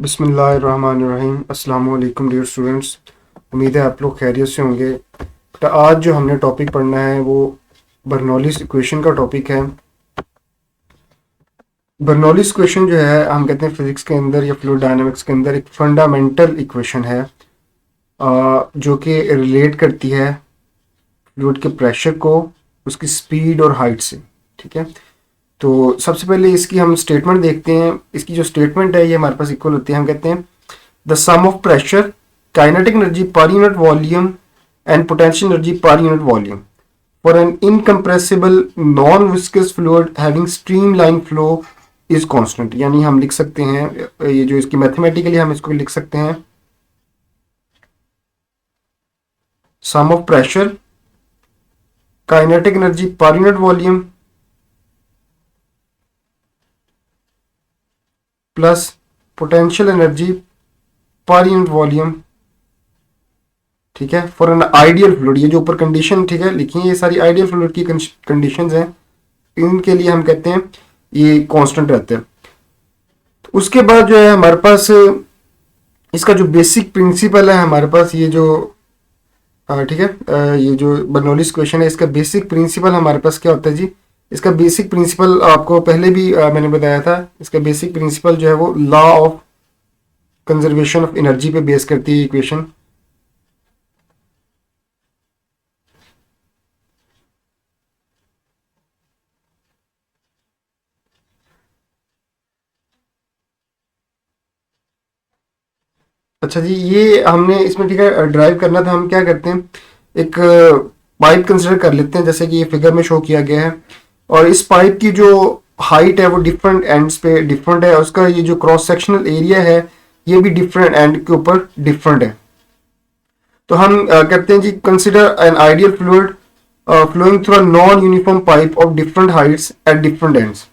बिस्मिल्लाहिर्रहमानिर्रहीम। अस्सलाम वालेकुम डियर स्टूडेंट्स। उम्मीद है आप लोग खैरियत से होंगे। तो आज जो हमने टॉपिक पढ़ना है वो बर्नौलीज इक्वेशन का टॉपिक है। बर्नौलीज इक्वेशन जो है हम कहते हैं फिजिक्स के अंदर या फ्लूइड डायनामिक्स के अंदर एक फंडामेंटल इक्वेशन है, जो कि रिलेट करती है फ्लूइड के प्रेशर को उसकी स्पीड और हाइट से। ठीक है, तो सबसे पहले इसकी हम स्टेटमेंट देखते हैं। इसकी जो स्टेटमेंट है ये हमारे पास इक्वल होती है। हम कहते हैं the sum of pressure, kinetic energy per unit volume and potential energy per unit volume for an incompressible non viscous fluid having streamline flow is constant. यानी हम लिख सकते हैं, ये जो इसकी मैथमेटिकली हम इसको लिख सकते हैं, sum of pressure, kinetic energy per unit volume plus potential energy per unit volume. ठीक है, फॉर एन आइडियल फ्लूइड। ये जो ऊपर कंडीशन ठीक है लिखी है, ये सारी आइडियल फ्लूइड की कंडीशंस हैं। इनके लिए हम कहते हैं ये कांस्टेंट रहते हैं। तो उसके बाद जो है हमारे पास इसका जो बेसिक प्रिंसिपल है, हमारे पास ये जो ठीक है, ये जो बर्नौलीज इक्वेशन है इसका बेसिक प्रिंसिपल हमारे पास क्या होता है जी। इसका बेसिक प्रिंसिपल आपको पहले भी मैंने बताया था। इसका बेसिक प्रिंसिपल जो है वो law of conservation of energy पे बेस करती है इक्वेशन। अच्छा जी, ये हमने इसमें ठीक है ड्राइव करना था। हम क्या करते हैं, एक पाइप कंसिडर कर लेते हैं जैसे कि ये फिगर में शो किया गया है। और इस पाइप की जो हाइट है वो डिफरेंट एंड्स पे डिफरेंट है। उसका ये जो क्रॉस सेक्शनल एरिया है ये भी डिफरेंट एंड के ऊपर डिफरेंट है। तो हम कहते हैं जी consider an ideal fluid flowing through a non uniform pipe of different heights at different ends.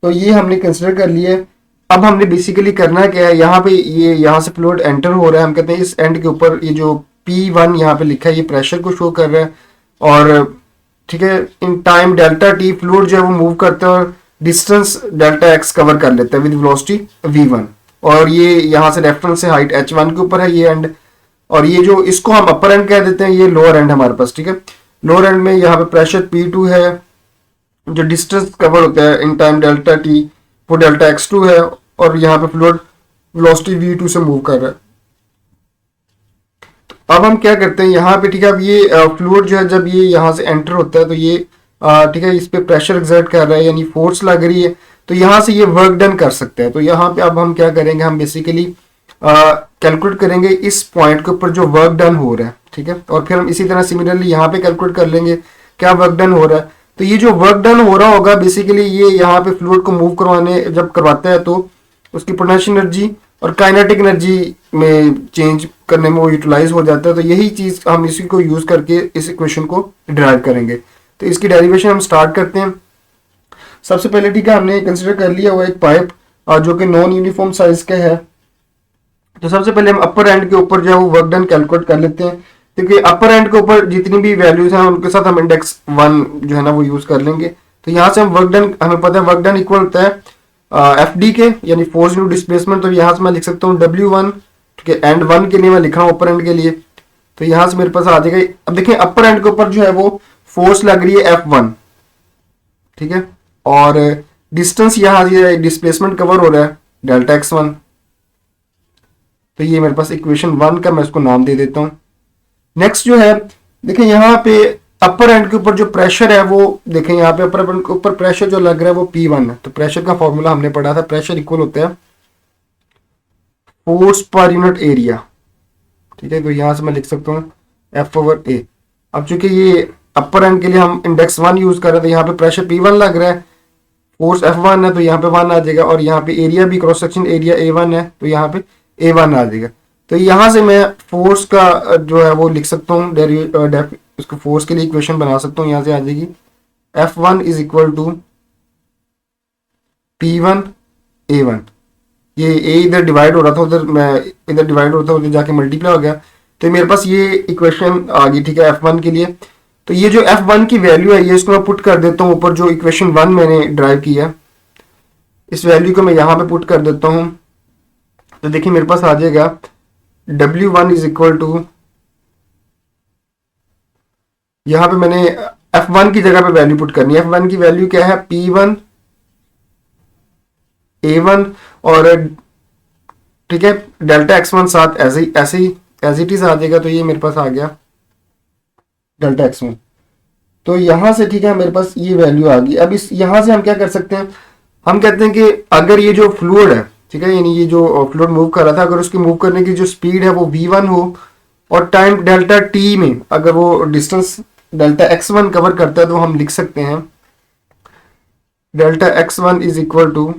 तो ये हमने कंसिडर कर लिया है। अब हमने बेसिकली करना क्या है, यहाँ पे ये यहाँ से फ्लूइड एंटर हो रहा है। हम कहते हैं इस एंड के ऊपर ये जो P1 यहाँ पे लिखा है ये प्रेशर को शो कर रहा है। और ठीक है, in time delta T fluid जो है वो मूव करता है और डिस्टेंस डेल्टा एक्स कवर कर लेता है विद वेलोसिटी v1। और ये यहाँ से रेफरेंस से हाइट h1 के ऊपर है ये एंड। और ये जो इसको हम अपर एंड कह देते हैं, ये लोअर एंड हमारे पास। ठीक है, लोअर एंड में यहाँ पे प्रेशर P2 है, जो डिस्टेंस कवर होता है इन टाइम डेल्टा टी वो डेल्टा x2 है। और यहाँ पे फ्लूइड वेलोसिटी v2 से मूव कर रहा है। अब हम क्या करते हैं यहाँ पे, ठीक है, अब ये फ्लूइड जो है जब ये यहाँ से एंटर होता है तो ये ठीक है इस पे प्रेशर एक्सर्ट कर रहा है यानी फोर्स लग रही है। तो यहाँ से ये वर्क डन कर सकते हैं। तो यहाँ पे अब हम क्या करेंगे, हम बेसिकली कैलकुलेट करेंगे इस पॉइंट के ऊपर जो वर्क डन हो रहा है। ठीक है, और फिर हम इसी तरह सिमिलरली यहाँ पे कैलकुलेट कर लेंगे क्या वर्क डन हो रहा है। तो ये जो वर्क डन हो रहा होगा बेसिकली ये यहाँ पे फ्लूइड को मूव करवाने जब करवाता है तो उसकी पोटेंशियल एनर्जी और काइनेटिक एनर्जी में चेंज करने में वो यूटिलाइज हो जाता है। तो यही चीज हम इसी को यूज करके इस इक्वेशन को डिराइव करेंगे। तो इसकी डेरिवेशन हम स्टार्ट करते हैं। सबसे पहले ठीक है हमने कंसिडर कर लिया हुआ एक पाइप जो कि नॉन यूनिफॉर्म साइज का है। तो सबसे पहले हम अपर एंड के ऊपर जो है वो वर्क डन कैलकुलेट कर लेते हैं, क्योंकि अपर एंड के ऊपर जितनी भी वैल्यूज हैं उनके साथ हम इंडेक्स 1 जो है ना वो यूज कर लेंगे। तो यहाँ से हम वर्क डन, हमें पता है वर्क डन इक्वल होता है एफ डी के यानी फोर्स इंटू डिस्प्लेसमेंट। तो यहाँ से मैं लिख सकता हूँ W1। ठीक है, एंड 1 के लिए मैं लिख रहा हूँ अपर एंड के लिए। तो यहाँ से मेरे पास आ जाएगा। अब देखिए अपर एंड के ऊपर जो है वो फोर्स लग रही है F1। ठीक है, और डिस्टेंस यहाँ से डिस्प्लेसमेंट कवर हो रहा है डेल्टा x1। तो ये मेरे पास इक्वेशन 1 का मैं इसको नाम दे देता हूँ। नेक्स्ट जो है देखिए यहाँ पे अपर एंड के ऊपर जो प्रेशर है वो देखें, यहाँ पे अपर एंड के ऊपर प्रेशर जो लग रहा है वो P1 है। तो प्रेशर का फॉर्मूला हमने पढ़ा था, प्रेशर इक्वल होता है फोर्स पर यूनिट एरिया। ठीक है, तो यहाँ से मैं लिख सकता हूँ F/A। अब चूंकि ये अपर एंड के लिए हम इंडेक्स 1 यूज कर रहे थे, यहाँ पे प्रेशर P1 लग रहा है, फोर्स F1 है तो यहाँ पे 1 आ जाएगा। और यहाँ पे एरिया भी क्रॉस सेक्शन एरिया A1 है तो यहाँ पे A1 आ जाएगा। तो यहाँ से मैं फोर्स का जो है वो लिख सकता हूँ, उसको फोर्स के लिए इक्वेशन बना सकता हूँ। यहाँ से आ जाएगी F1 is equal to P1 A1। ये A इधर डिवाइड हो रहा था, उधर मैं इधर डिवाइड हो रहा था, उधर जाके मल्टीप्लाई हो गया। तो मेरे पास ये इक्वेशन आ गई। ठीक है, F1 के लिए। तो ये जो F1 की वैल्यू है ये इसको मैं पुट कर देता हूँ ऊपर जो इक्वेशन 1 मैंने ड्राइव किया, इस वैल्यू को मैं यहाँ पे पुट कर देता हूँ। तो देखिए मेरे पास आ जाएगा W1 इज इक्वल टू, यहां पे मैंने F1 की जगह पे वैल्यू पुट करनी है। F1 की वैल्यू क्या है, P1 A1, और ठीक है डेल्टा X1 साथ ऐसे ही एज इट इज आ जाएगा। तो ये मेरे पास आ गया डेल्टा X1। तो यहां से ठीक है मेरे पास ये वैल्यू आ गई। अब इस यहां से हम क्या कर सकते हैं, हम कहते हैं कि अगर ये जो फ्लूइड है, ठीक है, यानी ये जो फ्लूइड मूव कर रहा था, अगर उसकी मूव करने की जो स्पीड है वो V1 हो, और टाइम डेल्टा T में अगर वो डिस्टेंस डेल्टा X1 कवर करता है, तो हम लिख सकते हैं delta X1 is equal to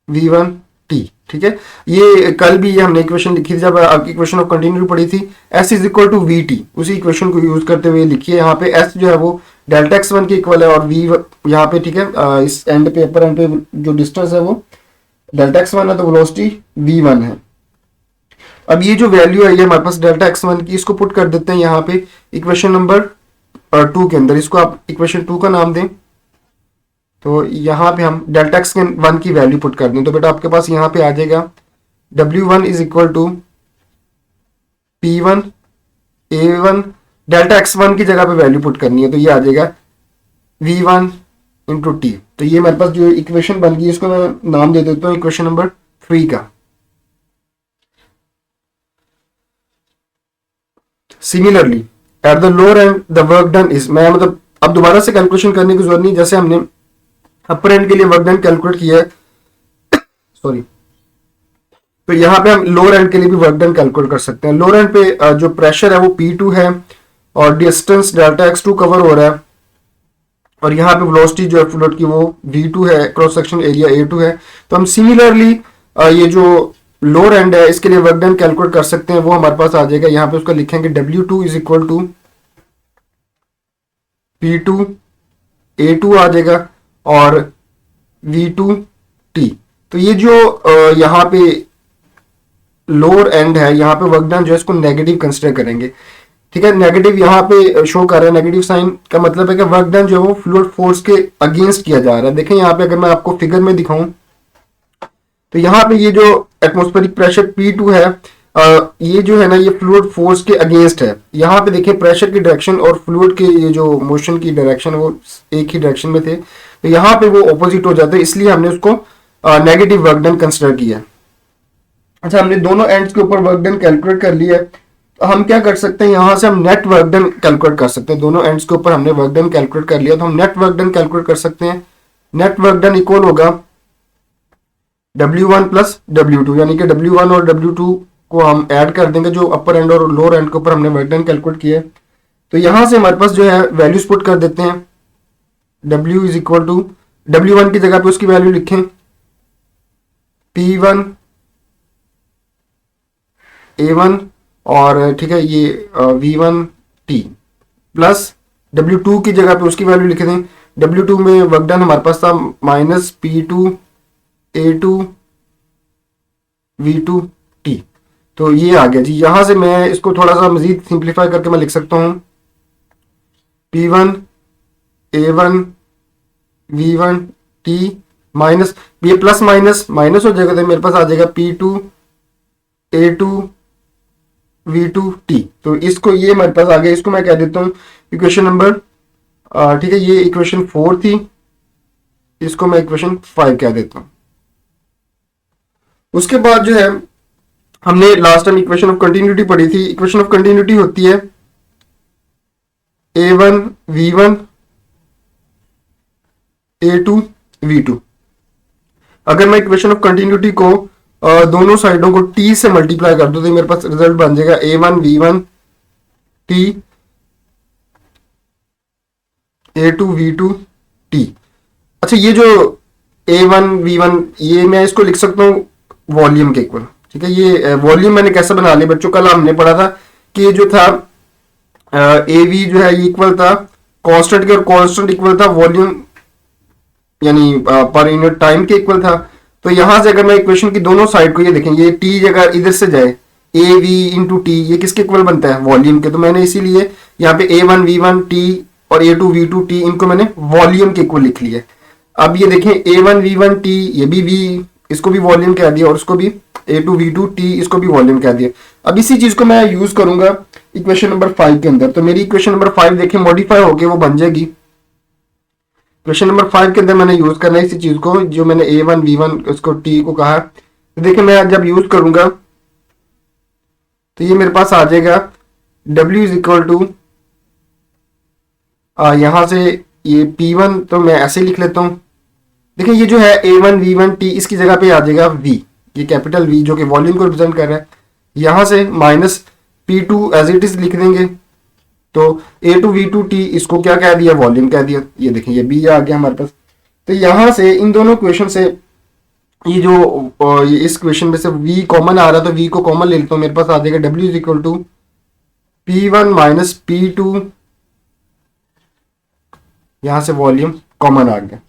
V1 T। ठीक है, ये कल भी ये हमने इक्वेशन लिखी थी जब आपकी इक्वेशन ऑफ कंटिन्यूटी पड़ी थी। S is equal to VT, उसी इक्वेशन को यूज करते हुए लिखिए। यहाँ पे S जो है वो डेल्टा X1 के इक्वल है, और V यहाँ पे ठीक है इस एंड पे अपर एंड पे जो डिस्टेंस है वो डेल्टा X1 है, तो वेलोसिटी V1 है। अब ये जो वैल्यू है ये हमारे पास डेल्टा X1 की, इसको पुट कर देते हैं यहाँ पे इक्वेशन नंबर 2 के अंदर। इसको आप इक्वेशन 2 का नाम दें। तो यहाँ पे हम डेल्टा X1 की वैल्यू पुट कर दें, तो बेटा आपके पास यहाँ पे आ जाएगा W1 is equal to P1 A1, delta X1 की जगह पे वैल्यू पुट करनी है, तो ये आ जाएगा V1 इंटू टी। तो ये मेरे पास जो इक्वेशन बन गई इसको मैं नाम दे देता हूँ इक्वेशन नंबर 3 का। Similarly at the lower and the work done is, मैं मतलब अब दोबारा से कैलकुलेशन करने की जरूरत नहीं, जैसे हमने अपर एंड के लिए वर्क डन कैलकुलेट किया है, सॉरी, तो यहाँ पे हम लोअर एंड के लिए भी वर्क डन कैलकुलेट कर सकते हैं। लोअर एंड पे जो प्रेशर है वो P2 है, और डिस्टेंस डेल्टा X2 कवर हो रहा है, और यहाँ पे वेलोसिटी जो है फ्लूइड की वो V2 है, क्रॉस सेक्शन एरिया A2 है। तो हम सिमिलरली ये जो लोअर एंड है इसके लिए वर्क डन कैलकुलेट कर सकते हैं, वो हमारे पास आ जाएगा। यहाँ पे उसका लिखेंगे W2 is equal to P2 A2 आ जाएगा, और V2 T। तो ये जो यहाँ पे लोअर एंड है, यहाँ पे वर्क डन जो है इसको नेगेटिव कंसिडर करेंगे। ठीक है, नेगेटिव यहाँ पे शो कर रहा है, नेगेटिव साइन का मतलब है कि वर्क डन जो है वो फ्लूइड फोर्स के अगेंस्ट किया जा रहा है। देखें यहाँ पे अगर मैं आपको फिगर में दिखाऊं, तो यहाँ पे ये जो एटमॉस्फेरिक प्रेशर P2 है, ये जो है ना ये फ्लूइड फोर्स के अगेंस्ट है। यहाँ पे देखें प्रेशर की डायरेक्शन और फ्लूइड के ये जो मोशन की डायरेक्शन है वो एक ही डायरेक्शन में थे, तो यहाँ पे वो ऑपोजिट हो जाते हैं, इसलिए हमने उसको नेगेटिव वर्क डन कंसिडर किया। अच्छा, हमने दोनों एंड्स के ऊपर वर्क डन कैलकुलेट कर लिया है, तो हम क्या कर सकते हैं, यहां से हम नेट वर्क डन कैलकुलेट कर सकते हैं। दोनों एंड्स के ऊपर हमने वर्क डन कैलकुलेट कर लिया, तो हम नेट वर्क डन कैलकुलेट कर सकते हैं। नेट वर्क डन इक्वल होगा W1 प्लस W2, यानी कि W1 और W2 को हम ऐड कर देंगे जो अपर एंड और लोअर एंड के ऊपर हमने वर्क डन कैलकुलेट किया है। तो यहां से हमारे पास जो है वैल्यूज पुट कर देते हैं। W is equal to W1 की जगह पे उसकी वैल्यू लिखें P1 A1, और ठीक है ये V1 T प्लस W2 की जगह पे उसकी वैल्यू लिखे दें। W2 में वर्क डन हमारे पास था minus P2 A2 V2 T। तो ये आ गया जी। यहां से मैं इसको थोड़ा सा मजीद सिंप्लीफाई करके मैं लिख सकता हूं P1 A1 V1 T minus, ये प्लस माइनस माइनस हो जाएगा, तो मेरे पास आ जाएगा P2 A2 V2 T। तो इसको ये मेरे पास आ गया, इसको मैं कह देता हूँ इक्वेशन नंबर, ठीक है ये इक्वेशन 4 थी, इसको मैं इक्वेशन 5 कह देता हूँ। उसके बाद जो है हमने last time equation of continuity पढ़ी थी। इक्वेशन ऑफ कंटिन्यूटी होती है A1 V1 A2 V2। अगर मैं इक्वेशन ऑफ कंटिन्यूटी को दोनों साइडों को T से मल्टीप्लाई कर दूं, तो मेरे पास रिजल्ट बन जाएगा A1 V1 T A2 V2 T। अच्छा, ये जो A1 V1 ये मैं इसको लिख सकता हूँ वॉल्यूम के इक्वल। ठीक है, ये वॉल्यूम मैंने कैसे बना लिया बच्चों, कल हमने पढ़ा था कि ये जो था AV जो है ये इक्वल था कांस्टेंट के, और कांस्टेंट इक्वल था वॉल्यूम यानी पर यूनिट टाइम के इक्वल था। तो यहां से अगर मैं इक्वेशन की दोनों साइड को ये देखें, ये T जगह इधर से जाए AV इंटू T, ये किसके इक्वल बनता है, वॉल्यूम के। तो मैंने इसीलिए यहाँ पे A1 V1 T और A2 V2 T इनको मैंने वॉल्यूम के इक्वल लिख लिया। अब ये देखें A1V1T, ये भी V, इसको भी वॉल्यूम कह दिया, और इसको भी A2V2T, इसको भी वॉल्यूम कह दिया। अब इसी चीज को मैं यूज करूंगा इक्वेशन नंबर 5 के अंदर। तो मेरी इक्वेशन नंबर 5 देखें मॉडिफाई होके वो बन जाएगी। क्वेश्चन नंबर 5 के अंदर मैंने यूज करना है इसी चीज को, जो मैंने A1V1 इसको T को कहा। तो देखिए मैं जब यूज करूंगा तो ये मेरे पास आ जाएगा W इज इक्वल टू, यहां से ये P1 तो मैं ऐसे ही लिख लेता हूं। देखिए ये जो है A1V1T, इसकी जगह पे आ जाएगा V, ये कैपिटल V जो कि वॉल्यूम को रिप्रेजेंट कर रहा है। यहां से minus P2 as it is लिख देंगे। तो A2V2T इसको क्या कह दिया, वॉल्यूम कह दिया। ये देखें ये B आ गया हमारे पास। तो यहां से इन दोनों क्वेश्चन से ये जो ये इस क्वेश्चन में से V कॉमन आ रहा है, तो V को कॉमन ले लेता हूं, मेरे पास आ जाएगा W is equal to P1 minus P2, यहां से वॉल्यूम कॉमन आ गया।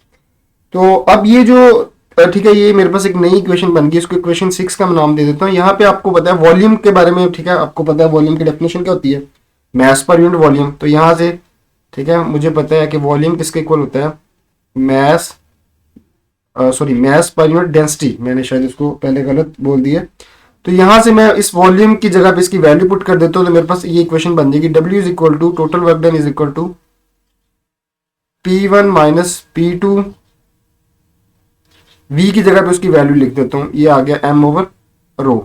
तो अब ये जो ठीक है, ये मेरे पास एक नई इक्वेशन बन गई, इसको इक्वेशन 6 का मैं नाम दे देता हूँ। यहाँ पे आपको पता है वॉल्यूम के बारे में, ठीक है, आपको पता है वॉल्यूम की डेफिनेशन क्या होती है, मैस पर यूनिट वॉल्यूम। तो यहाँ से ठीक है मुझे पता है कि वॉल्यूम किसके इक्वल होता है, mass, sorry mass per unit density, मैंने शायद इसको पहले गलत बोल दिया। तो यहाँ से मैं इस वॉल्यूम की जगह पे इसकी वैल्यू पुट कर देता हूँ, तो मेरे पास ये इक्वेशन बन जाएगी W is equal to total work done is equal to P1 minus P2, V की जगह पे उसकी वैल्यू लिख देता हूँ, ये आ गया M ओवर रो।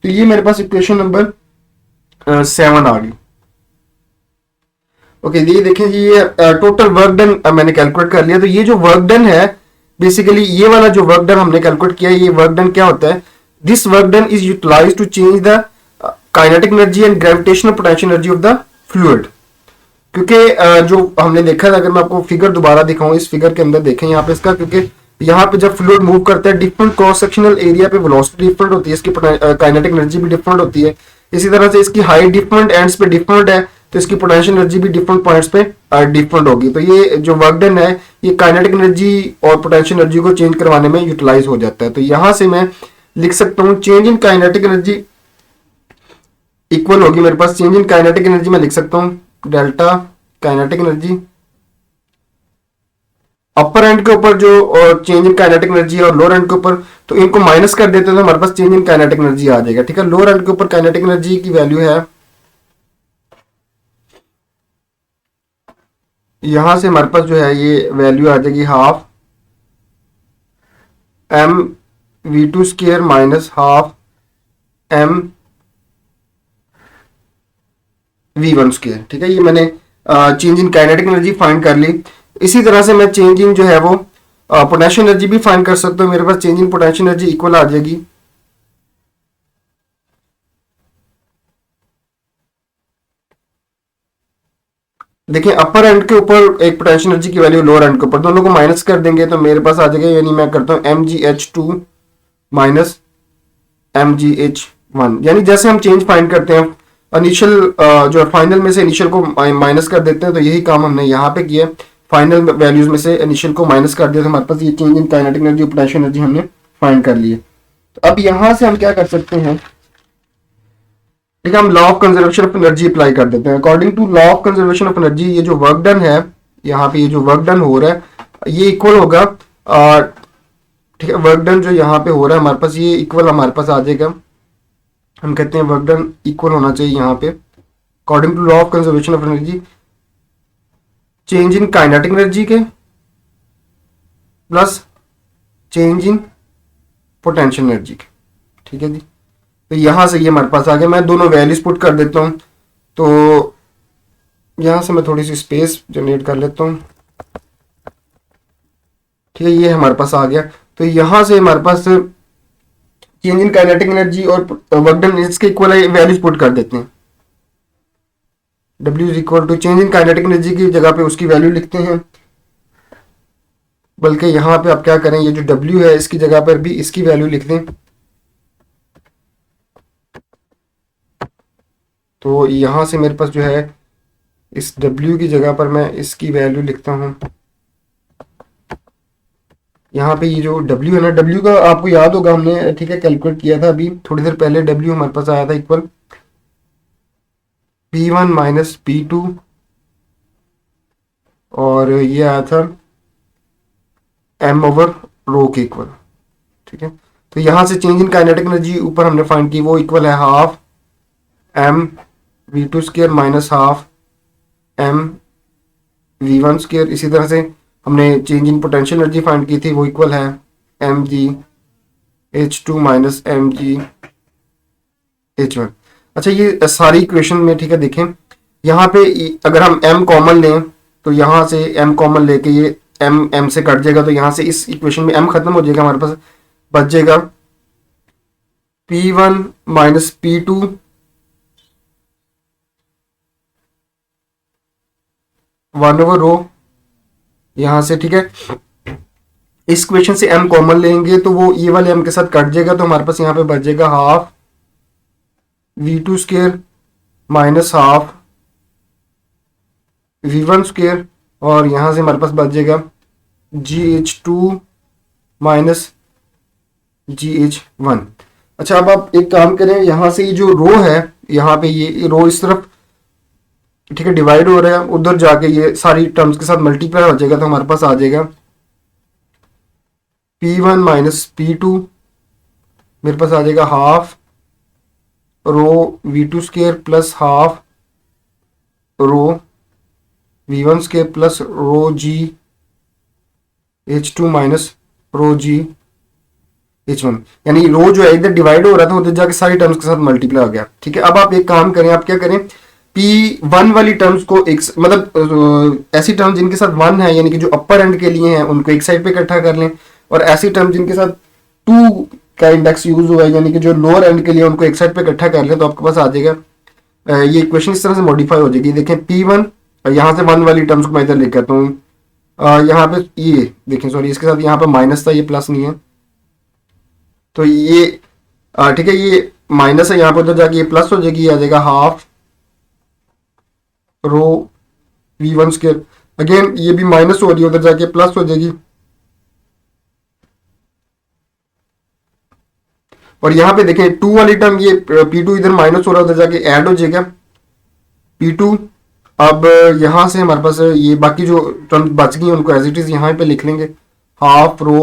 तो ये मेरे पास इक्वेशन नंबर 7 आ गई। ओके ये देखें जी, ये टोटल वर्क डन मैंने कैलकुलेट कर लिया। तो ये जो वर्क डन है, बेसिकली ये वाला जो वर्क डन हमने कैलकुलेट किया, ये वर्क डन क्या होता है, this work done is utilize to change the kinetic energy and gravitational potential energy of the fluid. क्योंकि जो हमने देखा था, अगर मैं आपको फिगर दोबारा दिखाऊं, इस फिगर के अंदर देखें यहाँ पे इसका, क्योंकि यहाँ पे जब फ्लूइड मूव करता है डिफरेंट क्रॉस सेक्शनल एरिया पे वेलोसिटी डिफरेंट होती है, इसकी काइनेटिक एनर्जी भी डिफरेंट होती है। इसी तरह से इसकी हाइट डिफरेंट एंड्स पे डिफरेंट है, तो इसकी पोटेंशियल एनर्जी भी डिफरेंट पॉइंट्स पे डिफरेंट होगी। तो ये जो वर्क डन है, ये काइनेटिक एनर्जी और पोटेंशियल एनर्जी को चेंज करवाने में यूटिलाइज हो जाता है। तो यहां से मैं लिख सकता हूँ change in kinetic energy equal होगी, मेरे पास चेंज इन काइनेटिक एनर्जी मैं लिख सकता हूँ डेल्टा काइनेटिक एनर्जी, अपर एंड के ऊपर जो चेंज इन काइनेटिक एनर्जी है और लोअर एंड के ऊपर, तो इनको माइनस कर देते हैं तो हमारे पास चेंज इन काइनेटिक एनर्जी आ जाएगा। ठीक है, लोअर एंड के ऊपर काइनेटिक एनर्जी की वैल्यू है, यहां से हमारे पास जो है ये वैल्यू आ जाएगी half M V2 square minus half M V1 square. ठीक है, ये मैंने change in kinetic energy find कर ली। इसी तरह से मैं चेंज इन जो है वो पोटेंशियल एनर्जी भी फाइंड कर सकता हूँ। मेरे पास change in potential energy equal आ जाएगी देखिए अपर एंड के ऊपर एक पोटेंशियल एनर्जी की वैल्यू, लोअर एंड के ऊपर, दोनों को माइनस कर देंगे तो मेरे पास आ जाएगा, यानी मैं करता हूँ MgH2 माइनस MgH1। यानी जैसे हम चेंज फाइंड करते हैं इनिशियल जो फाइनल में से इनिशियल को माइनस कर देते हैं, तो यही काम हमने यहाँ पे किया, फाइनल वैल्यूज में से इनिशियल को माइनस कर दिया, तो हमारे पास ये चेंज इन काइनेटिक एनर्जी और पोटेंशियल एनर्जी हमने फाइंड कर लिए। तो अब यहाँ से हम क्या कर सकते हैं, ठीक है, हम law of conservation of energy apply कर देते हैं। According to law of conservation of energy, ये जो वर्क डन है, यहाँ पे ये जो वर्क डन हो रहा है ये इक्वल होगा, ठीक है, वर्क डन जो यहाँ पे हो रहा है हमारे पास, ये इक्वल हमारे पास आ जाएगा, हम कहते हैं वर्क डन इक्वल होना चाहिए यहाँ पे according to law of conservation of energy, change in kinetic energy के plus change in potential energy के। ठीक है जी, तो यहां से ये हमारे पास आ गया। मैं दोनों वैल्यूज पुट कर देता हूं, तो यहां से मैं थोड़ी सी स्पेस जनरेट कर लेता हूं। ठीक है, ये हमारे पास आ गया। तो यहां से हमारे पास चेंज इन काइनेटिक एनर्जी और वर्क डन इसके इक्वल वैल्यूज पुट कर देते हैं। W is equal to change in kinetic energy की जगह पे उसकी वैल्यू लिखते हैं, बल्कि यहाँ पे आप क्या करें, ये जो W है इसकी जगह पर भी इसकी वैल्यू लिख दें। तो यहाँ से मेरे पास जो है इस W की जगह पर मैं इसकी वैल्यू लिखता हूँ। यहाँ पे ये जो W है ना, W का आपको याद होगा हमने, ठीक है, कैलकुलेट किया था अभी थोड़ी देर पहले। W हमारे पास आया था इक्वल P1 माइनस P2, और ये आया था एम ओवर रो के इक्वल। ठीक है, तो यहां से चेंज इन काइनेटिक एनर्जी ऊपर हमने फाइंड की, वो इक्वल है half m v two square minus half m v one square. इसी तरह से हमने change in potential energy find की थी, वो इक्वल है m g h two minus m g h one. अच्छा, ये सारी इक्वेशन में, ठीक है, देखें यहाँ पे अगर हम m कॉमन लें तो यहाँ से m कॉमन लेके ये m से कट जाएगा, तो यहाँ से इस इक्वेशन में m खत्म हो जाएगा, हमारे पास बच जाएगा P1 minus P2 one over रो यहाँ से। ठीक है, इस इक्वेशन से m कॉमन लेंगे तो वो ये वाले m के साथ कट जाएगा, तो हमारे पास यहाँ पे बच जाएगा half v2 square minus half v1 square, और यहां से हमारे पास बच जाएगा GH2 माइनस GH1। अच्छा, अब आप एक काम करें, यहां से ये जो रो है, यहाँ पे ये रो इस तरफ, ठीक है, डिवाइड हो रहा है, उधर जाके ये सारी टर्म्स के साथ मल्टीप्लाई हो जाएगा, तो हमारे पास आ जाएगा P1 माइनस P2, मेरे पास आ जाएगा half rho v2 square plus half rho v1 square plus rho g h2 minus rho g h1। यानी रो जो है इधर डिवाइड हो रहा था, उधर जाके सारी टर्म्स के साथ मल्टीप्लाई हो गया। ठीक है, अब आप एक काम करें, आप क्या करें, P1 वाली टर्म्स को एक, मतलब ऐसी टर्म्स जिनके साथ 1 है, यानी कि जो अपर एंड के लिए हैं, उनको एक साइड पे इकट्ठा कर लें, और ऐसी टर्म्स जिनके साथ 2 का इंडेक्स यूज हुआ है, यानी कि जो लोअर एंड के लिए, उनको एक साइड पे इकट्ठा कर लें, तो आपके पास आ जाएगा ये इक्वेशन इस तरह से मॉडिफाई हो जाएगी। देखें P1, यहाँ से 1 वाली टर्म्स को मैं इधर लेकर आता हूँ, यहाँ पे ये देखें, सॉरी, इसके साथ यहाँ पे माइनस था, ये प्लस नहीं है, तो ये ठीक है, ये माइनस है, यहाँ पे उधर जाके ये प्लस हो जाएगी, आ जाएगा half rho v1 square. Again ये भी माइनस हो रही है, उधर जाके प्लस हो जाएगी, और यहाँ पे देखें 2 वाली टर्म, ये P2 इधर माइनस हो रहा है, उधर जाके ऐड हो जाएगा P2। अब यहाँ से हमारे पास ये बाकी जो टर्म बच गई उनको एज इट इज यहाँ पे लिख लेंगे, half rho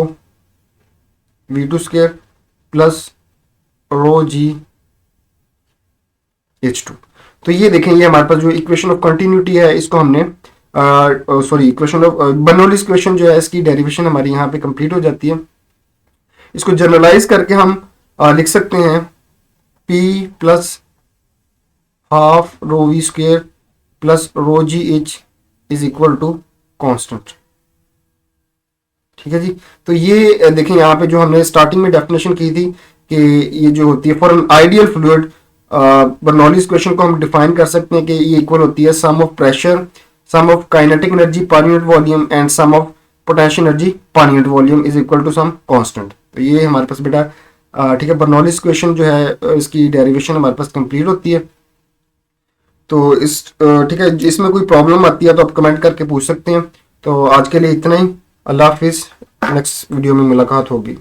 v2 square plus rho g h2। तो ये देखें, ये हमारे पास जो इक्वेशन ऑफ कंटिन्यूटी है, इसको हमने sorry, equation of Bernoulli's equation जो है, इसकी डेरिवेशन हमारी यहाँ पे कंप्लीट हो जाती है। इसको जनरलाइज करके हम लिख सकते हैं P plus half rho v square plus rho g h is equal to constant. ठीक है जी, तो ये देखें, यहाँ पे जो हमने स्टार्टिंग में डेफिनेशन की थी कि ये जो होती है for an ideal fluid, Bernoulli's equation को हम डिफाइन कर सकते हैं कि ये इक्वल होती है sum of pressure, sum of kinetic energy per unit volume and sum of potential energy per unit volume is equal to some constant. तो ये हमारे पास बेटा, ठीक है, बर्नौलीज इक्वेशन जो है, इसकी डेरिवेशन हमारे पास कंप्लीट होती है। तो इस ठीक है, इसमें कोई प्रॉब्लम आती है तो आप कमेंट करके पूछ सकते हैं। तो आज के लिए इतना ही, अल्लाह हाफिज़, नेक्स्ट वीडियो में मुलाकात होगी।